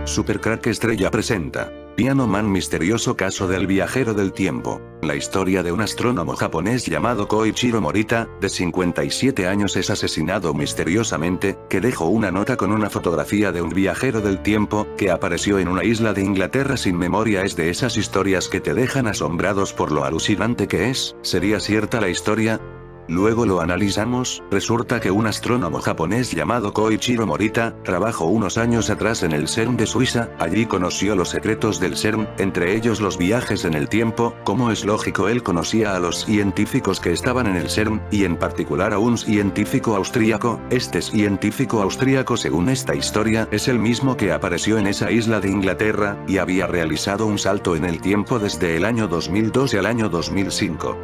Super Crack Estrella presenta Piano Man, misterioso caso del viajero del tiempo. La historia de un astrónomo japonés llamado Koichiro Morita, de 57 años, es asesinado misteriosamente, que dejó una nota con una fotografía de un viajero del tiempo, que apareció en una isla de Inglaterra sin memoria. Es de esas historias que te dejan asombrados por lo alucinante que es. ¿Sería cierta la historia? Luego lo analizamos. Resulta que un astrónomo japonés llamado Koichiro Morita, trabajó unos años atrás en el CERN de Suiza. Allí conoció los secretos del CERN, entre ellos los viajes en el tiempo. Como es lógico, él conocía a los científicos que estaban en el CERN, y en particular a un científico austríaco. Este científico austríaco, según esta historia, es el mismo que apareció en esa isla de Inglaterra, y había realizado un salto en el tiempo desde el año 2012 al año 2005.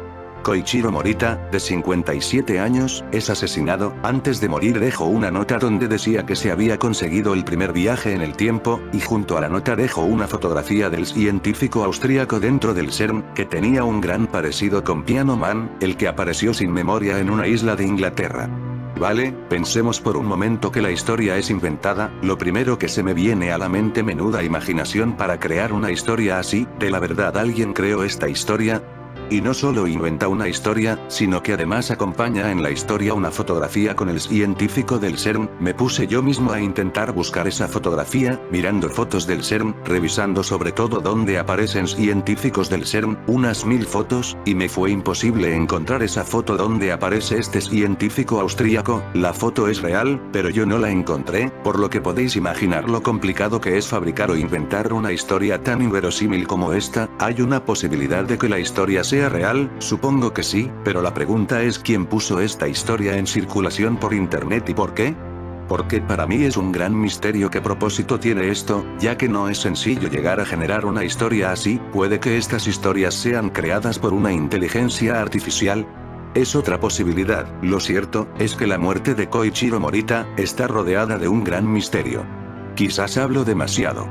Koichiro Morita, de 57 años, es asesinado. Antes de morir dejó una nota donde decía que se había conseguido el primer viaje en el tiempo, y junto a la nota dejó una fotografía del científico austríaco dentro del CERN, que tenía un gran parecido con Piano Man, el que apareció sin memoria en una isla de Inglaterra. Vale, pensemos por un momento que la historia es inventada. Lo primero que se me viene a la mente: menuda imaginación para crear una historia así. ¿De la verdad alguien creó esta historia? Y no solo inventa una historia, sino que además acompaña en la historia una fotografía con el científico del CERN. Me puse yo mismo a intentar buscar esa fotografía, mirando fotos del CERN, revisando sobre todo dónde aparecen científicos del CERN, unas 1000 fotos, y me fue imposible encontrar esa foto donde aparece este científico austríaco. La foto es real, pero yo no la encontré, por lo que podéis imaginar lo complicado que es fabricar o inventar una historia tan inverosímil como esta. ¿Hay una posibilidad de que la historia sea real? Supongo que sí, pero la pregunta es ¿quién puso esta historia en circulación por internet y por qué? Porque para mí es un gran misterio qué propósito tiene esto, ya que no es sencillo llegar a generar una historia así. Puede que estas historias sean creadas por una inteligencia artificial. Es otra posibilidad. Lo cierto es que la muerte de Koichiro Morita está rodeada de un gran misterio. Quizás hablo demasiado.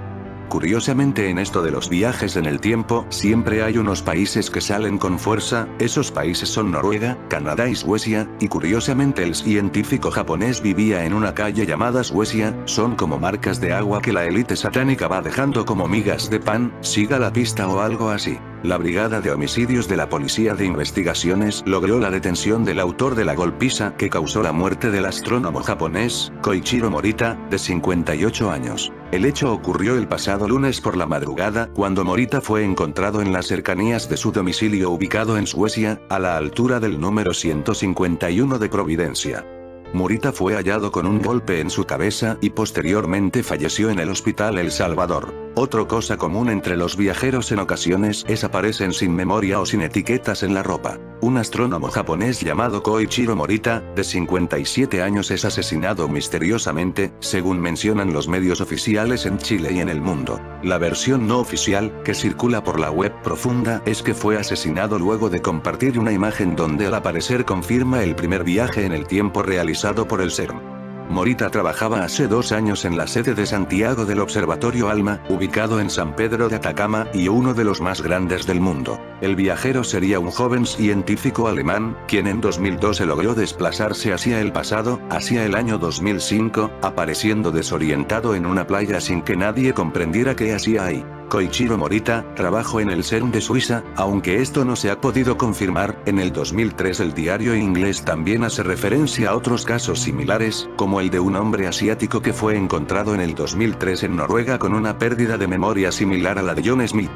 Curiosamente, en esto de los viajes en el tiempo, siempre hay unos países que salen con fuerza. Esos países son Noruega, Canadá y Suecia, y curiosamente el científico japonés vivía en una calle llamada Suecia. Son como marcas de agua que la élite satánica va dejando como migas de pan. Siga la pista o algo así. La Brigada de Homicidios de la Policía de Investigaciones logró la detención del autor de la golpiza que causó la muerte del astrónomo japonés, Koichiro Morita, de 58 años. El hecho ocurrió el pasado lunes por la madrugada, cuando Morita fue encontrado en las cercanías de su domicilio ubicado en Suecia, a la altura del número 151 de Providencia. Morita fue hallado con un golpe en su cabeza y posteriormente falleció en el hospital El Salvador. Otra cosa común entre los viajeros en ocasiones es aparecen sin memoria o sin etiquetas en la ropa. Un astrónomo japonés llamado Koichiro Morita, de 57 años, es asesinado misteriosamente, según mencionan los medios oficiales en Chile y en el mundo. La versión no oficial, que circula por la web profunda, es que fue asesinado luego de compartir una imagen donde al aparecer confirma el primer viaje en el tiempo realizado por el CERN. Morita trabajaba hace 2 años en la sede de Santiago del Observatorio ALMA, ubicado en San Pedro de Atacama, y uno de los más grandes del mundo. El viajero sería un joven científico alemán, quien en 2012 logró desplazarse hacia el pasado, hacia el año 2005, apareciendo desorientado en una playa sin que nadie comprendiera qué hacía ahí. Koichiro Morita trabajó en el CERN de Suiza, aunque esto no se ha podido confirmar. En el 2003 el diario inglés también hace referencia a otros casos similares, como el de un hombre asiático que fue encontrado en el 2003 en Noruega con una pérdida de memoria similar a la de John Smith.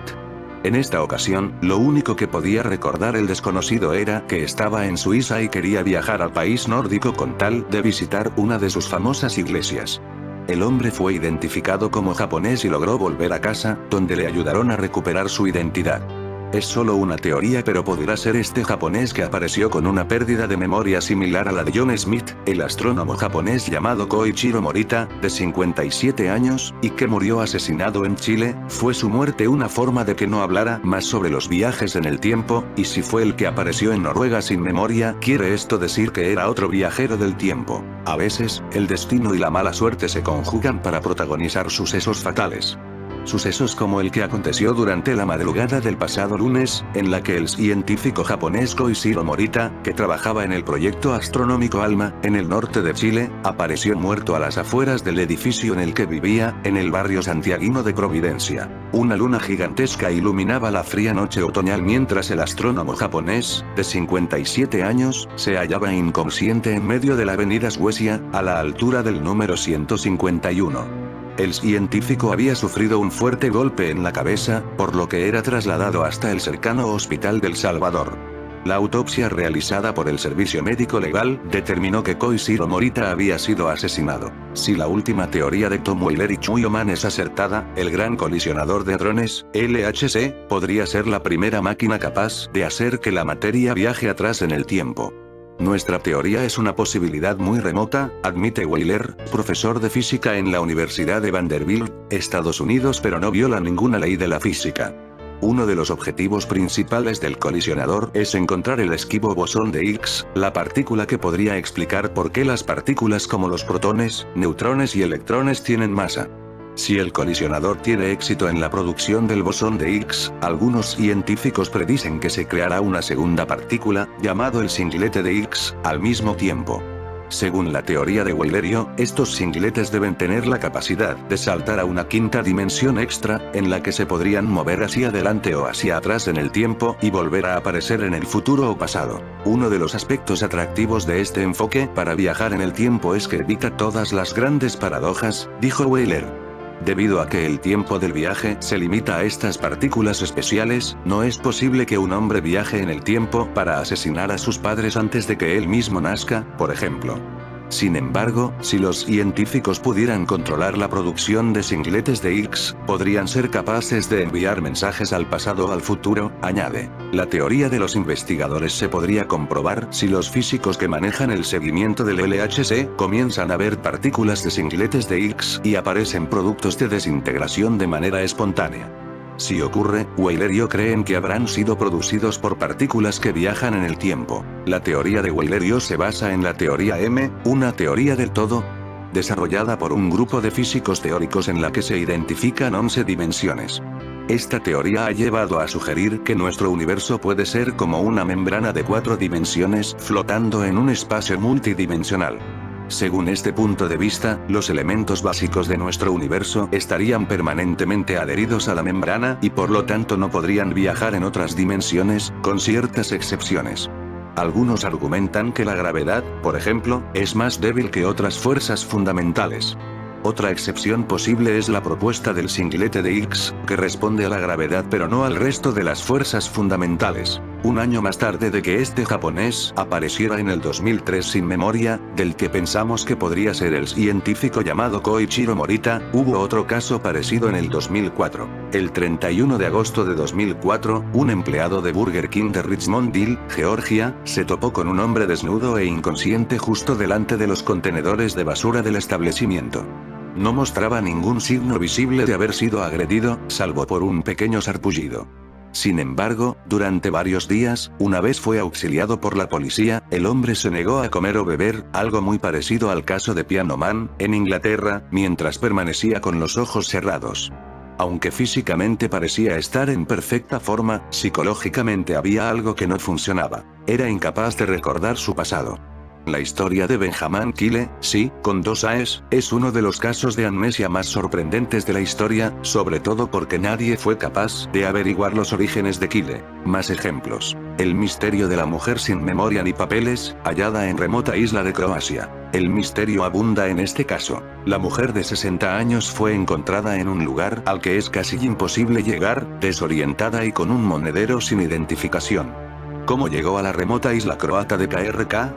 En esta ocasión, lo único que podía recordar el desconocido era que estaba en Suiza y quería viajar al país nórdico con tal de visitar una de sus famosas iglesias. El hombre fue identificado como japonés y logró volver a casa, donde le ayudaron a recuperar su identidad. Es solo una teoría, pero podrá ser este japonés que apareció con una pérdida de memoria similar a la de John Smith, el astrónomo japonés llamado Koichiro Morita, de 57 años, y que murió asesinado en Chile. ¿Fue su muerte una forma de que no hablara más sobre los viajes en el tiempo? Y si fue el que apareció en Noruega sin memoria, ¿quiere esto decir que era otro viajero del tiempo? A veces, el destino y la mala suerte se conjugan para protagonizar sucesos fatales. Sucesos como el que aconteció durante la madrugada del pasado lunes, en la que el científico japonés Koichiro Morita, que trabajaba en el proyecto astronómico ALMA, en el norte de Chile, apareció muerto a las afueras del edificio en el que vivía, en el barrio santiaguino de Providencia. Una luna gigantesca iluminaba la fría noche otoñal mientras el astrónomo japonés, de 57 años, se hallaba inconsciente en medio de la avenida Suecia, a la altura del número 151. El científico había sufrido un fuerte golpe en la cabeza, por lo que era trasladado hasta el cercano Hospital del Salvador. La autopsia realizada por el Servicio Médico Legal determinó que Koichiro Morita había sido asesinado. Si la última teoría de Tom Wheeler y Chuyo Man es acertada, el gran colisionador de hadrones, LHC, podría ser la primera máquina capaz de hacer que la materia viaje atrás en el tiempo. Nuestra teoría es una posibilidad muy remota, admite Wheeler, profesor de física en la Universidad de Vanderbilt, Estados Unidos, pero no viola ninguna ley de la física. Uno de los objetivos principales del colisionador es encontrar el esquivo bosón de Higgs, la partícula que podría explicar por qué las partículas como los protones, neutrones y electrones tienen masa. Si el colisionador tiene éxito en la producción del bosón de Higgs, algunos científicos predicen que se creará una segunda partícula, llamado el singlete de Higgs, al mismo tiempo. Según la teoría de Wheelerio, estos singletes deben tener la capacidad de saltar a una quinta dimensión extra, en la que se podrían mover hacia adelante o hacia atrás en el tiempo y volver a aparecer en el futuro o pasado. Uno de los aspectos atractivos de este enfoque para viajar en el tiempo es que evita todas las grandes paradojas, dijo Wheeler. Debido a que el tiempo del viaje se limita a estas partículas especiales, no es posible que un hombre viaje en el tiempo para asesinar a sus padres antes de que él mismo nazca, por ejemplo. Sin embargo, si los científicos pudieran controlar la producción de singletes de Higgs, podrían ser capaces de enviar mensajes al pasado o al futuro, añade. La teoría de los investigadores se podría comprobar si los físicos que manejan el seguimiento del LHC comienzan a ver partículas de singletes de Higgs y aparecen productos de desintegración de manera espontánea. Si ocurre, Wheelerio creen que habrán sido producidos por partículas que viajan en el tiempo. La teoría de Wheelerio se basa en la teoría M, una teoría del todo, desarrollada por un grupo de físicos teóricos en la que se identifican 11 dimensiones. Esta teoría ha llevado a sugerir que nuestro universo puede ser como una membrana de 4 dimensiones flotando en un espacio multidimensional. Según este punto de vista, los elementos básicos de nuestro universo estarían permanentemente adheridos a la membrana y por lo tanto no podrían viajar en otras dimensiones, con ciertas excepciones. Algunos argumentan que la gravedad, por ejemplo, es más débil que otras fuerzas fundamentales. Otra excepción posible es la propuesta del singlete de Higgs, que responde a la gravedad pero no al resto de las fuerzas fundamentales. Un año más tarde de que este japonés apareciera en el 2003 sin memoria, del que pensamos que podría ser el científico llamado Koichiro Morita, hubo otro caso parecido en el 2004. El 31 de agosto de 2004, un empleado de Burger King de Richmondville, Georgia, se topó con un hombre desnudo e inconsciente justo delante de los contenedores de basura del establecimiento. No mostraba ningún signo visible de haber sido agredido, salvo por un pequeño sarpullido. Sin embargo, durante varios días, una vez fue auxiliado por la policía, el hombre se negó a comer o beber, algo muy parecido al caso de Piano Man, en Inglaterra, mientras permanecía con los ojos cerrados. Aunque físicamente parecía estar en perfecta forma, psicológicamente había algo que no funcionaba. Era incapaz de recordar su pasado. La historia de Benjamin Kyle, sí, con 2 A's, es uno de los casos de amnesia más sorprendentes de la historia, sobre todo porque nadie fue capaz de averiguar los orígenes de Kyle. Más ejemplos. El misterio de la mujer sin memoria ni papeles, hallada en remota isla de Croacia. El misterio abunda en este caso. La mujer de 60 años fue encontrada en un lugar al que es casi imposible llegar, desorientada y con un monedero sin identificación. ¿Cómo llegó a la remota isla croata de KRK?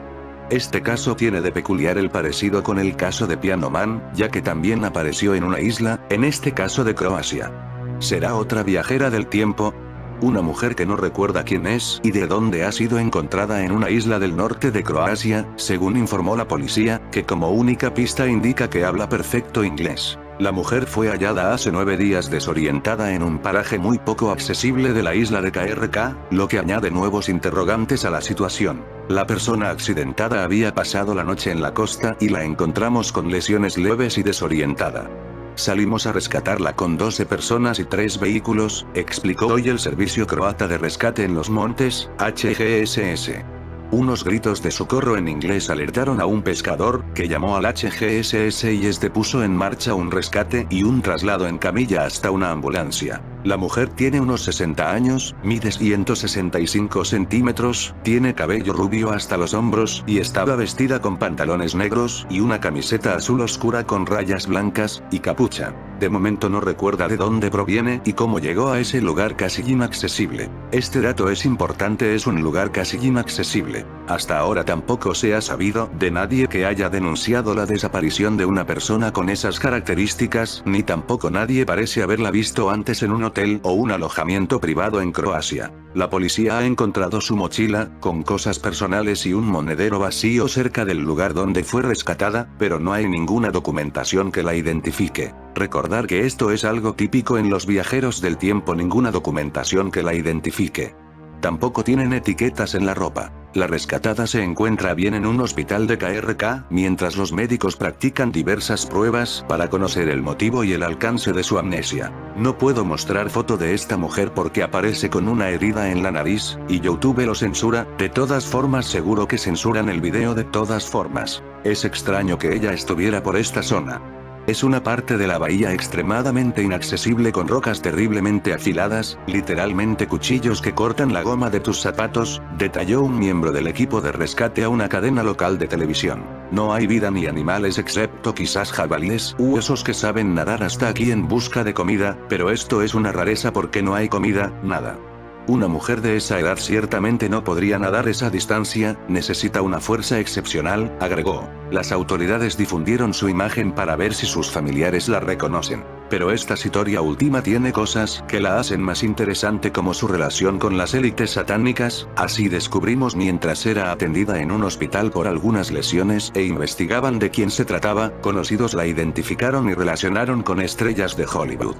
Este caso tiene de peculiar el parecido con el caso de Piano Man, ya que también apareció en una isla, en este caso de Croacia. ¿Será otra viajera del tiempo? Una mujer que no recuerda quién es y de dónde ha sido encontrada en una isla del norte de Croacia, según informó la policía, que como única pista indica que habla perfecto inglés. La mujer fue hallada hace 9 días desorientada en un paraje muy poco accesible de la isla de KRK, lo que añade nuevos interrogantes a la situación. La persona accidentada había pasado la noche en la costa y la encontramos con lesiones leves y desorientada. Salimos a rescatarla con 12 personas y 3 vehículos, explicó hoy el servicio croata de rescate en los montes, HGSS. Unos gritos de socorro en inglés alertaron a un pescador, que llamó al HGSS y este puso en marcha un rescate y un traslado en camilla hasta una ambulancia. La mujer tiene unos 60 años, mide 165 centímetros, tiene cabello rubio hasta los hombros y estaba vestida con pantalones negros y una camiseta azul oscura con rayas blancas y capucha. De momento no recuerda de dónde proviene y cómo llegó a ese lugar casi inaccesible. Este dato es importante, es un lugar casi inaccesible. Hasta ahora tampoco se ha sabido de nadie que haya denunciado la desaparición de una persona con esas características, ni tampoco nadie parece haberla visto antes en un hotel o un alojamiento privado en Croacia. La policía ha encontrado su mochila, con cosas personales y un monedero vacío cerca del lugar donde fue rescatada, pero no hay ninguna documentación que la identifique. Recordar que esto es algo típico en los viajeros del tiempo, ninguna documentación que la identifique. Tampoco tienen etiquetas en la ropa. La rescatada se encuentra bien en un hospital de KRK, mientras los médicos practican diversas pruebas para conocer el motivo y el alcance de su amnesia. No puedo mostrar foto de esta mujer porque aparece con una herida en la nariz, y YouTube lo censura. De todas formas seguro que censuran el video de todas formas. Es extraño que ella estuviera por esta zona. Es una parte de la bahía extremadamente inaccesible con rocas terriblemente afiladas, literalmente cuchillos que cortan la goma de tus zapatos, detalló un miembro del equipo de rescate a una cadena local de televisión. No hay vida ni animales excepto quizás jabalíes u osos que saben nadar hasta aquí en busca de comida, pero esto es una rareza porque no hay comida, nada. Una mujer de esa edad ciertamente no podría nadar esa distancia, necesita una fuerza excepcional, agregó. Las autoridades difundieron su imagen para ver si sus familiares la reconocen. Pero esta historia última tiene cosas que la hacen más interesante, como su relación con las élites satánicas, así descubrimos mientras era atendida en un hospital por algunas lesiones e investigaban de quién se trataba. Conocidos la identificaron y relacionaron con estrellas de Hollywood.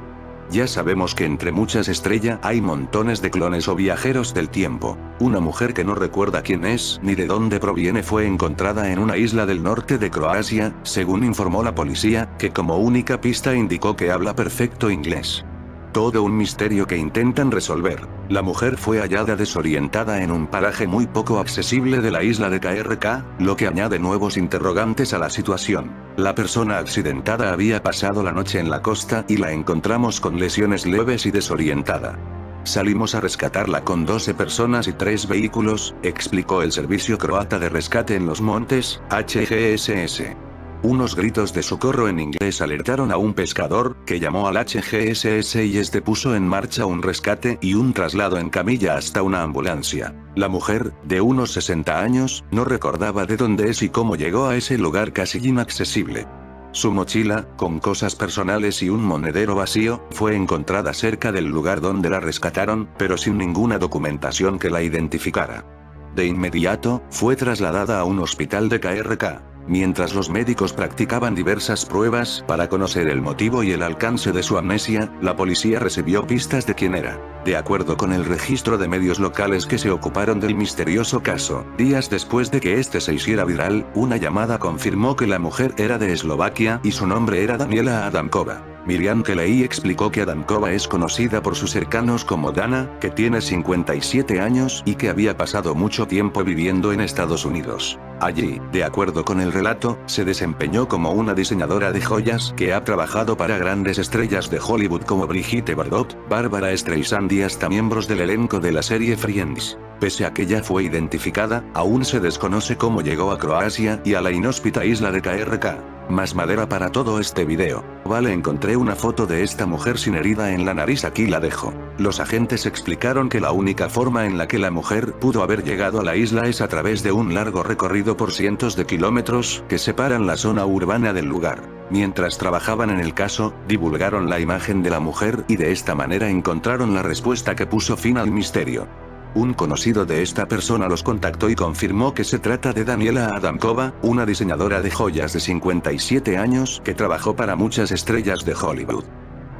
Ya sabemos que entre muchas estrellas hay montones de clones o viajeros del tiempo. Una mujer que no recuerda quién es ni de dónde proviene fue encontrada en una isla del norte de Croacia, según informó la policía, que como única pista indicó que habla perfecto inglés. Todo un misterio que intentan resolver. La mujer fue hallada desorientada en un paraje muy poco accesible de la isla de KRK, lo que añade nuevos interrogantes a la situación. La persona accidentada había pasado la noche en la costa y la encontramos con lesiones leves y desorientada. Salimos a rescatarla con 12 personas y 3 vehículos, explicó el servicio croata de rescate en los montes, HGSS. Unos gritos de socorro en inglés alertaron a un pescador, que llamó al HGSS y este puso en marcha un rescate y un traslado en camilla hasta una ambulancia. La mujer, de unos 60 años, no recordaba de dónde es y cómo llegó a ese lugar casi inaccesible. Su mochila, con cosas personales y un monedero vacío, fue encontrada cerca del lugar donde la rescataron, pero sin ninguna documentación que la identificara. De inmediato, fue trasladada a un hospital de KRK. Mientras los médicos practicaban diversas pruebas para conocer el motivo y el alcance de su amnesia, la policía recibió pistas de quién era. De acuerdo con el registro de medios locales que se ocuparon del misterioso caso, días después de que este se hiciera viral, una llamada confirmó que la mujer era de Eslovaquia y su nombre era Daniela Adamkova. Miriam Kelly explicó que Adamkova es conocida por sus cercanos como Dana, que tiene 57 años y que había pasado mucho tiempo viviendo en Estados Unidos. Allí, de acuerdo con el relato, se desempeñó como una diseñadora de joyas que ha trabajado para grandes estrellas de Hollywood como Brigitte Bardot, Barbara Streisand y hasta miembros del elenco de la serie Friends. Pese a que ya fue identificada, aún se desconoce cómo llegó a Croacia y a la inhóspita isla de KRK. Más madera para todo este video. Vale, encontré una foto de esta mujer sin herida en la nariz, aquí la dejo. Los agentes explicaron que la única forma en la que la mujer pudo haber llegado a la isla es a través de un largo recorrido por cientos de kilómetros que separan la zona urbana del lugar. Mientras trabajaban en el caso, divulgaron la imagen de la mujer y de esta manera encontraron la respuesta que puso fin al misterio. Un conocido de esta persona los contactó y confirmó que se trata de Daniela Adamkova, una diseñadora de joyas de 57 años que trabajó para muchas estrellas de Hollywood.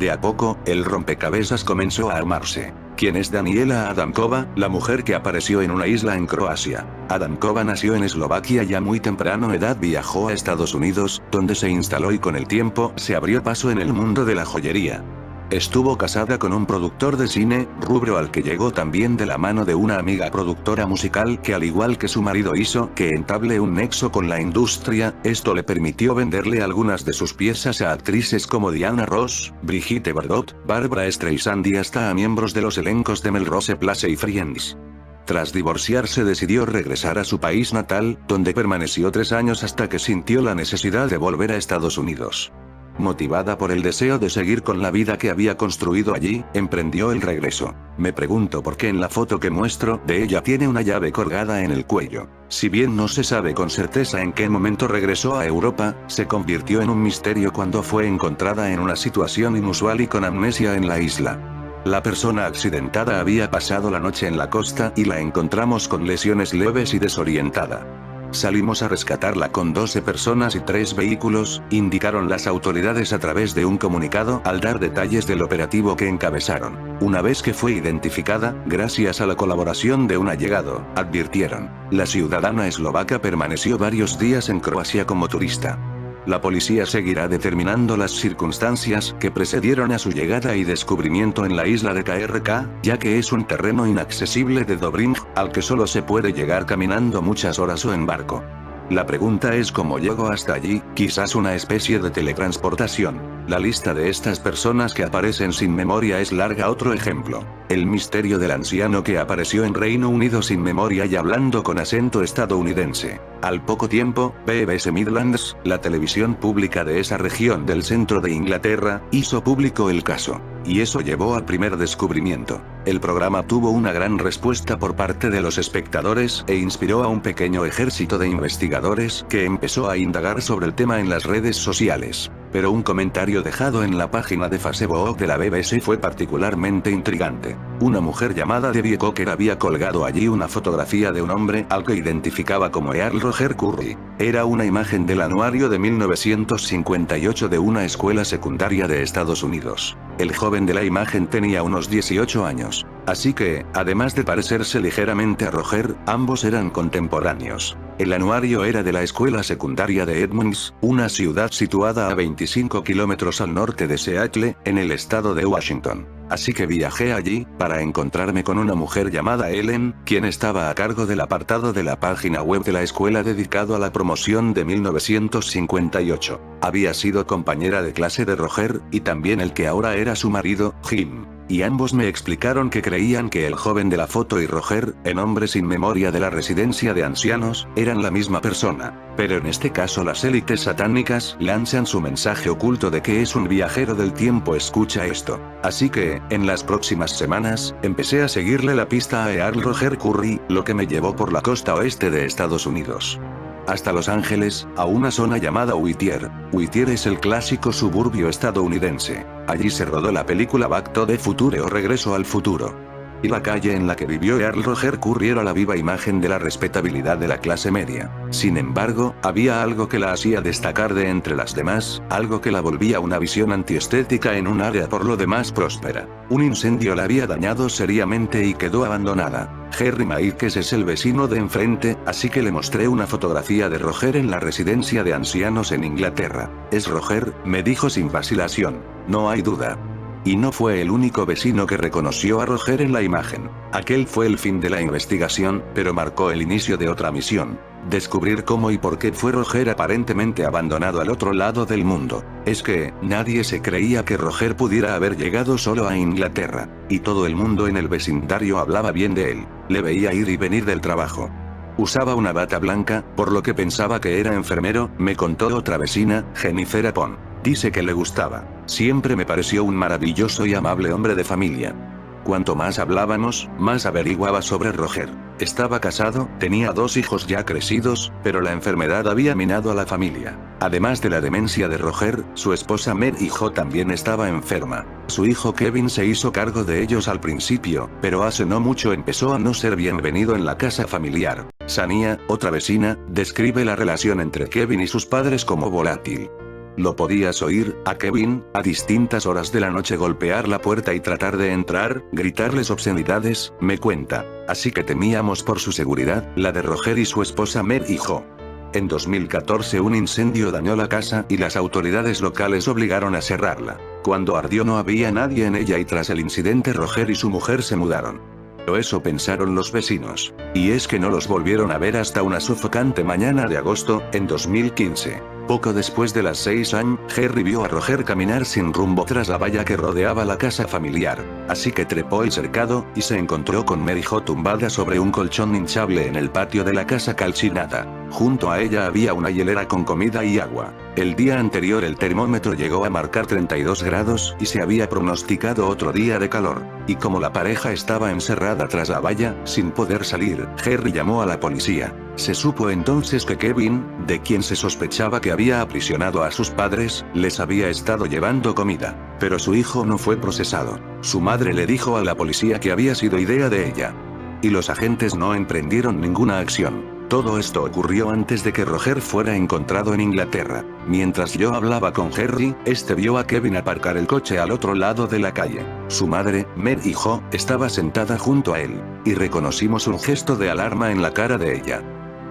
De a poco, el rompecabezas comenzó a armarse. ¿Quién es Daniela Adamkova, la mujer que apareció en una isla en Croacia? Adamkova nació en Eslovaquia y a muy temprana edad viajó a Estados Unidos, donde se instaló y con el tiempo se abrió paso en el mundo de la joyería. Estuvo casada con un productor de cine, rubro al que llegó también de la mano de una amiga productora musical que al igual que su marido hizo que entable un nexo con la industria. Esto le permitió venderle algunas de sus piezas a actrices como Diana Ross, Brigitte Bardot, Barbra Streisand y hasta a miembros de los elencos de Melrose Place y Friends. Tras divorciarse decidió regresar a su país natal, donde permaneció 3 años hasta que sintió la necesidad de volver a Estados Unidos. Motivada por el deseo de seguir con la vida que había construido allí, emprendió el regreso. Me pregunto por qué en la foto que muestro de ella tiene una llave colgada en el cuello. Si bien no se sabe con certeza en qué momento regresó a Europa, se convirtió en un misterio cuando fue encontrada en una situación inusual y con amnesia en la isla. La persona accidentada había pasado la noche en la costa y la encontramos con lesiones leves y desorientada. Salimos a rescatarla con 12 personas y 3 vehículos, indicaron las autoridades a través de un comunicado al dar detalles del operativo que encabezaron. Una vez que fue identificada, gracias a la colaboración de un allegado, advirtieron. La ciudadana eslovaca permaneció varios días en Croacia como turista. La policía seguirá determinando las circunstancias que precedieron a su llegada y descubrimiento en la isla de KRK, ya que es un terreno inaccesible de Dobrinj, al que solo se puede llegar caminando muchas horas o en barco. La pregunta es cómo llegó hasta allí, quizás una especie de teletransportación. La lista de estas personas que aparecen sin memoria es larga. Otro ejemplo. El misterio del anciano que apareció en Reino Unido sin memoria y hablando con acento estadounidense. Al poco tiempo, BBC Midlands, la televisión pública de esa región del centro de Inglaterra, hizo público el caso. Y eso llevó al primer descubrimiento. El programa tuvo una gran respuesta por parte de los espectadores e inspiró a un pequeño ejército de investigadores que empezó a indagar sobre el tema en las redes sociales. Pero un comentario dejado en la página de Facebook de la BBC fue particularmente intrigante. Una mujer llamada Debbie Cocker había colgado allí una fotografía de un hombre al que identificaba como Earl Roger Curry. Era una imagen del anuario de 1958 de una escuela secundaria de Estados Unidos. El joven de la imagen tenía unos 18 años. Así que, además de parecerse ligeramente a Roger, ambos eran contemporáneos. El anuario era de la escuela secundaria de Edmonds, una ciudad situada a 25 kilómetros al norte de Seattle, en el estado de Washington. Así que viajé allí, para encontrarme con una mujer llamada Ellen, quien estaba a cargo del apartado de la página web de la escuela dedicado a la promoción de 1958. Había sido compañera de clase de Roger, y también el que ahora era su marido, Jim. Y ambos me explicaron que creían que el joven de la foto y Roger, el hombre sin memoria de la residencia de ancianos, eran la misma persona. Pero en este caso las élites satánicas lanzan su mensaje oculto de que es un viajero del tiempo. Escucha esto. Así que, en las próximas semanas, empecé a seguirle la pista a Earl Roger Curry, lo que me llevó por la costa oeste de Estados Unidos. Hasta Los Ángeles, a una zona llamada Whittier. Whittier es el clásico suburbio estadounidense. Allí se rodó la película Back to the Future o Regreso al Futuro. Y la calle en la que vivió Earl Roger Curry era la viva imagen de la respetabilidad de la clase media. Sin embargo, había algo que la hacía destacar de entre las demás, algo que la volvía una visión antiestética en un área por lo demás próspera. Un incendio la había dañado seriamente y quedó abandonada. Jerry Maikes es el vecino de enfrente, así que le mostré una fotografía de Roger en la residencia de ancianos en Inglaterra. Es Roger, me dijo sin vacilación. No hay duda. Y no fue el único vecino que reconoció a Roger en la imagen. Aquel fue el fin de la investigación, pero marcó el inicio de otra misión. Descubrir cómo y por qué fue Roger aparentemente abandonado al otro lado del mundo. Es que, nadie se creía que Roger pudiera haber llegado solo a Inglaterra. Y todo el mundo en el vecindario hablaba bien de él. Le veía ir y venir del trabajo. Usaba una bata blanca, por lo que pensaba que era enfermero, me contó otra vecina, Jennifer Apon. Dice que le gustaba. Siempre me pareció un maravilloso y amable hombre de familia. Cuanto más hablábamos, más averiguaba sobre Roger. Estaba casado, tenía 2 hijos ya crecidos, pero la enfermedad había minado a la familia. Además de la demencia de Roger, su esposa Mary Jo también estaba enferma. Su hijo Kevin se hizo cargo de ellos al principio, pero hace no mucho empezó a no ser bienvenido en la casa familiar. Sania, otra vecina, describe la relación entre Kevin y sus padres como volátil. Lo podías oír, a Kevin, a distintas horas de la noche golpear la puerta y tratar de entrar, gritarles obscenidades, me cuenta. Así que temíamos por su seguridad, la de Roger y su esposa Mer y Jo. En 2014 un incendio dañó la casa y las autoridades locales obligaron a cerrarla. Cuando ardió no había nadie en ella y tras el incidente Roger y su mujer se mudaron. Pero eso pensaron los vecinos. Y es que no los volvieron a ver hasta una sofocante mañana de agosto, en 2015. Poco después de las 6 am, Harry vio a Roger caminar sin rumbo tras la valla que rodeaba la casa familiar. Así que trepó el cercado, y se encontró con Mary Jo tumbada sobre un colchón hinchable en el patio de la casa calcinada. Junto a ella había una hielera con comida y agua. El día anterior el termómetro llegó a marcar 32 grados y se había pronosticado otro día de calor. Y como la pareja estaba encerrada tras la valla, sin poder salir, Harry llamó a la policía. Se supo entonces que Kevin, de quien se sospechaba que había aprisionado a sus padres, les había estado llevando comida. Pero su hijo no fue procesado. Su madre le dijo a la policía que había sido idea de ella. Y los agentes no emprendieron ninguna acción. Todo esto ocurrió antes de que Roger fuera encontrado en Inglaterra. Mientras yo hablaba con Harry, este vio a Kevin aparcar el coche al otro lado de la calle. Su madre, Mer y Jo, estaba sentada junto a él. Y reconocimos un gesto de alarma en la cara de ella.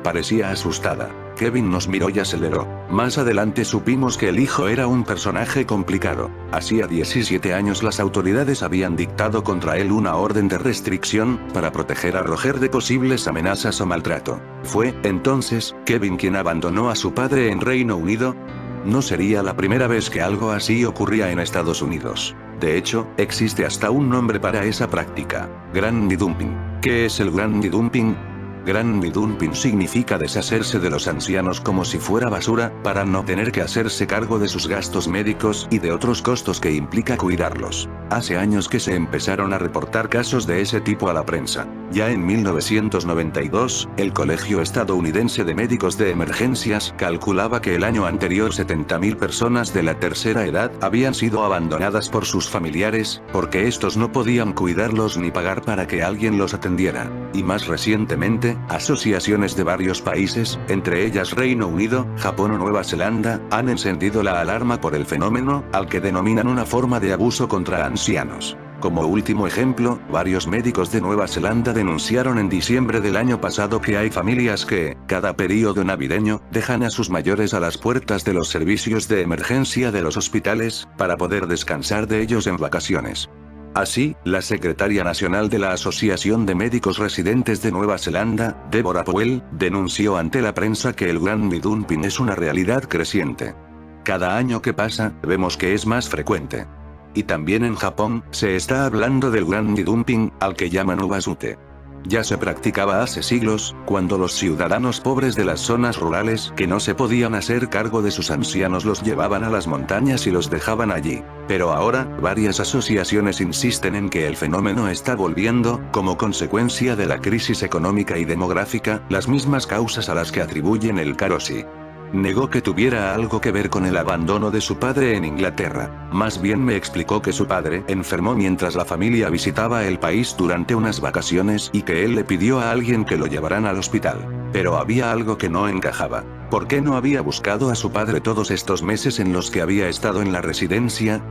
Parecía asustada. Kevin nos miró y aceleró. Más adelante supimos que el hijo era un personaje complicado. Hacía 17 años las autoridades habían dictado contra él una orden de restricción, para proteger a Roger de posibles amenazas o maltrato. ¿Fue, entonces, Kevin quien abandonó a su padre en Reino Unido? No sería la primera vez que algo así ocurría en Estados Unidos. De hecho, existe hasta un nombre para esa práctica. Granny Dumping. ¿Qué es el Granny Dumping? Granny Dumping significa deshacerse de los ancianos como si fuera basura, para no tener que hacerse cargo de sus gastos médicos y de otros costos que implica cuidarlos. Hace años que se empezaron a reportar casos de ese tipo a la prensa. Ya en 1992, el Colegio Estadounidense de Médicos de Emergencias calculaba que el año anterior 70.000 personas de la tercera edad habían sido abandonadas por sus familiares, porque estos no podían cuidarlos ni pagar para que alguien los atendiera. Y más recientemente, asociaciones de varios países, entre ellas Reino Unido, Japón o Nueva Zelanda, han encendido la alarma por el fenómeno, al que denominan una forma de abuso contra ancianos. Como último ejemplo, varios médicos de Nueva Zelanda denunciaron en diciembre del año pasado que hay familias que, cada período navideño, dejan a sus mayores a las puertas de los servicios de emergencia de los hospitales, para poder descansar de ellos en vacaciones. Así, la secretaria nacional de la Asociación de Médicos Residentes de Nueva Zelanda, Deborah Powell, denunció ante la prensa que el Granny Dumping es una realidad creciente. Cada año que pasa, vemos que es más frecuente. Y también en Japón, se está hablando del Granny Dumping, al que llaman ubasute. Ya se practicaba hace siglos, cuando los ciudadanos pobres de las zonas rurales que no se podían hacer cargo de sus ancianos los llevaban a las montañas y los dejaban allí. Pero ahora, varias asociaciones insisten en que el fenómeno está volviendo, como consecuencia de la crisis económica y demográfica, las mismas causas a las que atribuyen el Karoshi. Negó que tuviera algo que ver con el abandono de su padre en Inglaterra. Más bien me explicó que su padre enfermó mientras la familia visitaba el país durante unas vacaciones y que él le pidió a alguien que lo llevaran al hospital. Pero había algo que no encajaba. ¿Por qué no había buscado a su padre todos estos meses en los que había estado en la residencia?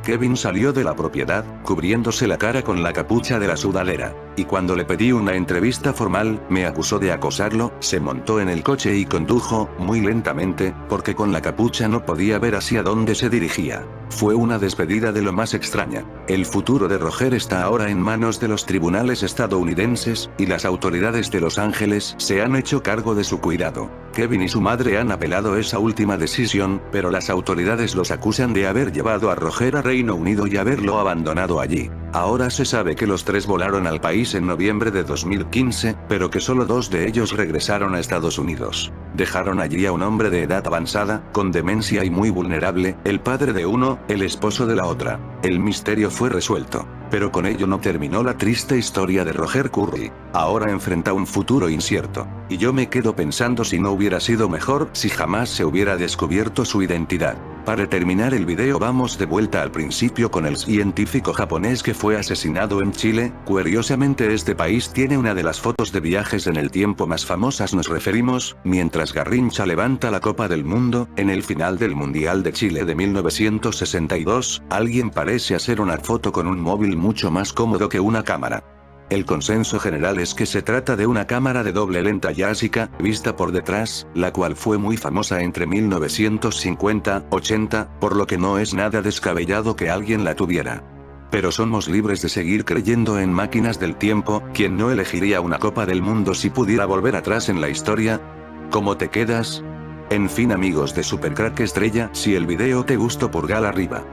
Kevin salió de la propiedad, cubriéndose la cara con la capucha de la sudadera. Y cuando le pedí una entrevista formal, me acusó de acosarlo, se montó en el coche y condujo, muy lentamente, porque con la capucha no podía ver hacia dónde se dirigía. Fue una despedida de lo más extraña. El futuro de Roger está ahora en manos de los tribunales estadounidenses, y las autoridades de Los Ángeles se han hecho cargo de su cuidado. Kevin y su madre han apelado esa última decisión, pero las autoridades los acusan de haber llevado a Roger a Reino Unido y haberlo abandonado allí. Ahora se sabe que los tres volaron al país en noviembre de 2015, pero que solo 2 de ellos regresaron a Estados Unidos. Dejaron allí a un hombre de edad avanzada, con demencia y muy vulnerable, el padre de uno, el esposo de la otra. El misterio fue resuelto. Pero con ello no terminó la triste historia de Roger Curry. Ahora enfrenta un futuro incierto. Y yo me quedo pensando si no hubiera sido mejor si jamás se hubiera descubierto su identidad. Para terminar el video vamos de vuelta al principio con el científico japonés que fue asesinado en Chile. Curiosamente este país tiene una de las fotos de viajes en el tiempo más famosas. Nos referimos, mientras Garrincha levanta la Copa del Mundo, en el final del Mundial de Chile de 1962, alguien parece hacer una foto con un móvil mucho más cómodo que una cámara. El consenso general es que se trata de una cámara de doble lente Yashica, vista por detrás, la cual fue muy famosa entre 1950-80, por lo que no es nada descabellado que alguien la tuviera. Pero somos libres de seguir creyendo en máquinas del tiempo. ¿Quién no elegiría una Copa del Mundo si pudiera volver atrás en la historia? ¿Cómo te quedas? En fin amigos de Supercrack Estrella, si el video te gustó pulgar arriba.